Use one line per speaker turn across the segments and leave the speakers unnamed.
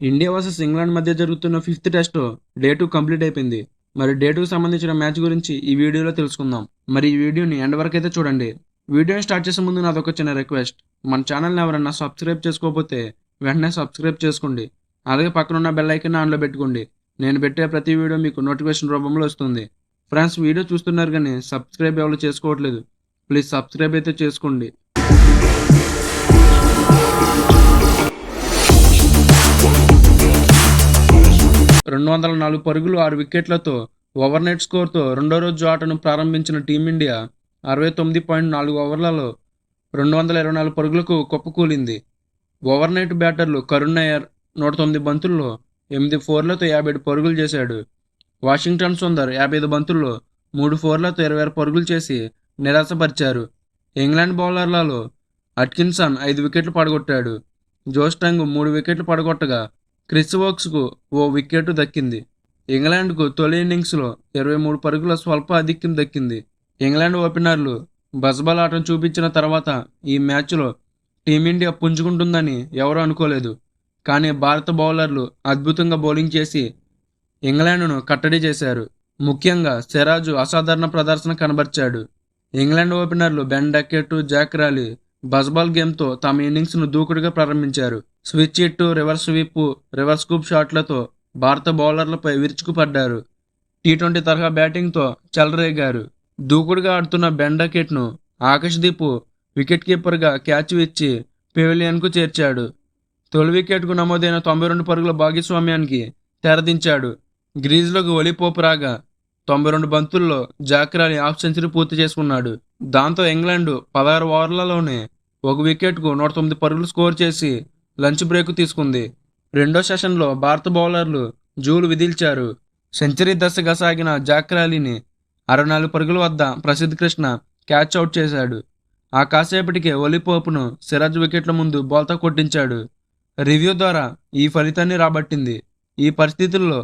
India versus England మధ్య జరుగుతున్న 5th test day 2 complete అయిపోయింది. మరి డే 2 సంబంధించిన మ్యాచ్ గురించి ఈ వీడియోలో తెలుసుకుందాం. మరి ఈ వీడియోని ఎండ్ వరకు అయితే చూడండి. వీడియోని స్టార్ట్ చేసే ముందు నాదొక చిన్న రిక్వెస్ట్. మన ఛానల్ని ఎవరన్నా సబ్స్క్రైబ్ చేసుకోకపోతే వెంటనే సబ్స్క్రైబ్ చేసుకోండి. అలాగే పక్కనున్న బెల్ ఐకాన్ ఆన్లో పెట్టుకోండి. నేను పెట్టే ప్రతి వీడియో మీకు నోటిఫికేషన్ రూపంలో వస్తుంది. ఫ్రెండ్స్, వీడియో చూస్తున్నారు కానీ సబ్స్క్రైబ్ ఎవరు చేసుకోవట్లేదు. ప్లీజ్ సబ్స్క్రైబ్ అయితే చేసుకోండి. 204 పరుగులు 6 వికెట్లతో ఓవర్నైట్ స్కోర్తో రెండో రోజు ఆటను ప్రారంభించిన టీమిండియా 69.4 ఓవర్లలో 224 పరుగులకు కుప్పకూలింది. ఓవర్నైట్ బ్యాటర్లు కరుణ్ నాయర్ 109 బంతుల్లో 8 ఫోర్లతో 57 పరుగులు చేశాడు. వాషింగ్టన్ సుందర్ 55 బంతుల్లో 3 ఫోర్లతో 26 పరుగులు చేసి నిరాశపరిచారు. ఇంగ్లాండ్ బౌలర్లలో అట్కిన్సన్ 5 వికెట్లు పడగొట్టాడు. జోష్ టంగ్ 3 వికెట్లు పడగొట్టగా క్రిస్ వోక్స్కు ఓ వికెట్ దక్కింది. ఇంగ్లాండ్కు తొలి ఇన్నింగ్స్లో 23 పరుగుల స్వల్ప ఆధిక్యం దక్కింది. ఇంగ్లాండ్ ఓపెనర్లు బజ్బల్ ఆటను చూపించిన తర్వాత ఈ మ్యాచ్లో టీమిండియా పుంజుకుంటుందని ఎవరూ అనుకోలేదు. కానీ భారత బౌలర్లు అద్భుతంగా బౌలింగ్ చేసి ఇంగ్లాండ్ను కట్టడి చేశారు. ముఖ్యంగా సిరాజ్ అసాధారణ ప్రదర్శన కనబర్చాడు. ఇంగ్లాండ్ ఓపెనర్లు Ben Duckett, Zak Crawley Bazball గేమ్తో తమ ఇన్నింగ్స్ను దూకుడుగా ప్రారంభించారు. Switch hit, reverse sweep, reverse scoop షాట్లతో భారత బౌలర్లపై విరుచుకుపడ్డారు. టీ20 తరహా బ్యాటింగ్తో చెలరేగారు. దూకుడుగా ఆడుతున్న బెన్ డకెట్ను ఆకాశ్దీప్ వికెట్ కీపర్గా క్యాచ్ ఇచ్చి పెవిలియన్కు చేర్చాడు. తొలి వికెట్కు నమోదైన 92 పరుగుల భాగస్వామ్యానికి తెరదించాడు. గ్రీజ్లోకి ఒలిపోపు రాగా 92 బంతుల్లో జాక్ రాలీ హాఫ్ సెంచరీ పూర్తి చేసుకున్నాడు. దాంతో ఇంగ్లాండ్ 16 ఓవర్లలోనే ఒక వికెట్కు 109 పరుగులు స్కోర్ చేసి లంచ్ బ్రేక్ తీసుకుంది. రెండో సెషన్లో భారత బౌలర్లు జూలు విదిల్చారు. సెంచరీ దశగా సాగిన జాక్ రాలీని 64 పరుగుల వద్ద ప్రసిద్ధ్ కృష్ణ క్యాచ్ అవుట్ చేశాడు. ఆ కాసేపటికే ఒలిపోపును సిరాజ్ వికెట్ల ముందు బౌల్తా కొట్టించాడు. రివ్యూ ద్వారా ఈ ఫలితాన్ని రాబట్టింది. ఈ పరిస్థితుల్లో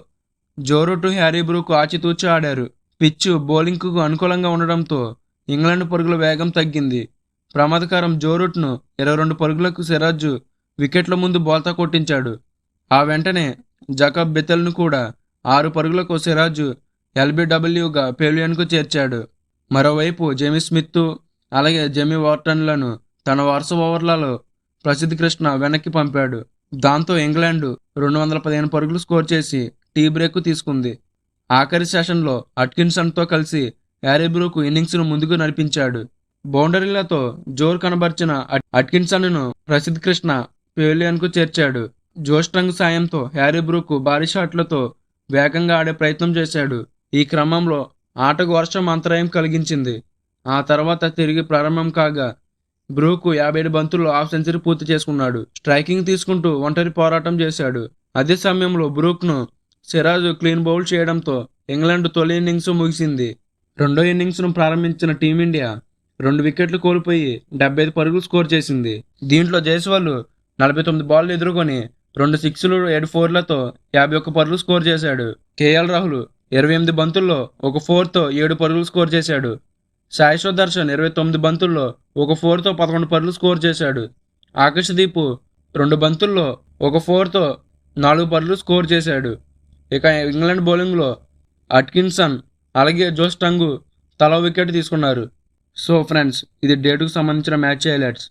జో రూట్, హ్యారీ బ్రూక్ ఆచితూచి ఆడారు. పిచ్ బౌలింగ్కు అనుకూలంగా ఉండడంతో ఇంగ్లాండ్ పరుగుల వేగం తగ్గింది. ప్రమాదకరం జో రూట్ను 22 పరుగులకు సిరాజ్ వికెట్ల ముందు బౌల్తా కొట్టించాడు. ఆ వెంటనే జకబ్ బెతెల్ను కూడా 6 పరుగులకు సిరాజ్ ఎల్బిడబ్ల్యూగా పెవిలియన్కు చేర్చాడు. మరోవైపు జేమీ స్మిత్ అలాగే జెమీ వార్టన్లను తన వరుస ఓవర్లలో ప్రసిద్ధ్ కృష్ణ వెనక్కి పంపాడు. దాంతో ఇంగ్లాండ్ 215 పరుగులు స్కోర్ చేసి టీ బ్రేక్ తీసుకుంది. ఆఖరి సెషన్లో అట్కిన్సన్తో కలిసి హ్యారీ బ్రూక్ ఇన్నింగ్స్ను ముందుకు నడిపించాడు. బౌండరీలతో జోరు కనబర్చిన అట్కిన్సన్ను ప్రసిద్ధ్ కృష్ణ పెవిలియన్కు చేర్చాడు. జోష్ టంగ్ సాయంతో హ్యారీ బ్రూక్ భారీ షాట్లతో వేగంగా ఆడే ప్రయత్నం చేశాడు. ఈ క్రమంలో ఆటకు వర్షం అంతరాయం కలిగించింది. ఆ తర్వాత తిరిగి ప్రారంభం కాగా బ్రూక్ 57 బంతుల్లో హాఫ్ సెంచరీ పూర్తి చేసుకున్నాడు. స్ట్రైకింగ్ తీసుకుంటూ ఒంటరి పోరాటం చేశాడు. అదే సమయంలో బ్రూక్ను సిరాజ్ క్లీన్ బౌల్ చేయడంతో ఇంగ్లాండ్ తొలి ఇన్నింగ్స్ ముగిసింది. రెండో ఇన్నింగ్స్ను ప్రారంభించిన టీమిండియా 2 వికెట్లు కోల్పోయి 75 పరుగులు స్కోర్ చేసింది. దీంట్లో జైస్వాల్ 49 బాల్లు ఎదుర్కొని 2 సిక్స్లు 7 ఫోర్లతో 51 పరుగులు స్కోర్ చేశాడు. కేఎల్ రాహుల్ 28 బంతుల్లో 1 ఫోర్తో 7 పరుగులు స్కోర్ చేశాడు. సాయి సుదర్శన్ 29 బంతుల్లో 1 ఫోర్తో 11 పరుగులు స్కోర్ చేశాడు. ఆకాశ్దీప్ 2 బంతుల్లో 1 ఫోర్తో 4 పరుగులు స్కోర్ చేశాడు. ఇక ఇంగ్లాండ్ బౌలింగ్లో అట్కిన్సన్ అలాగే జోష్ టంగ్ తలా వికెట్ తీసుకున్నారు. సో ఫ్రెండ్స్, ఇది డే 2కి సంబంధించిన మ్యాచ్ హైలైట్స్.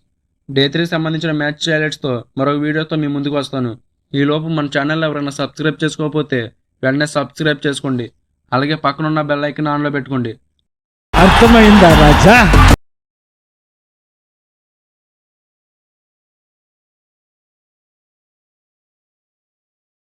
డే 3కి సంబంధించిన మ్యాచ్ హైలైట్స్తో మరొక వీడియోతో మీ ముందుకు వస్తాను. ఈలోపు మన ఛానల్ ఎవరైనా సబ్స్క్రైబ్ చేసుకోకపోతే వెంటనే సబ్స్క్రైబ్ చేసుకోండి. అలాగే పక్కనున్న బెల్ ఐకాన్ ఆన్లో పెట్టుకోండి.
అర్థమైందా రాజా?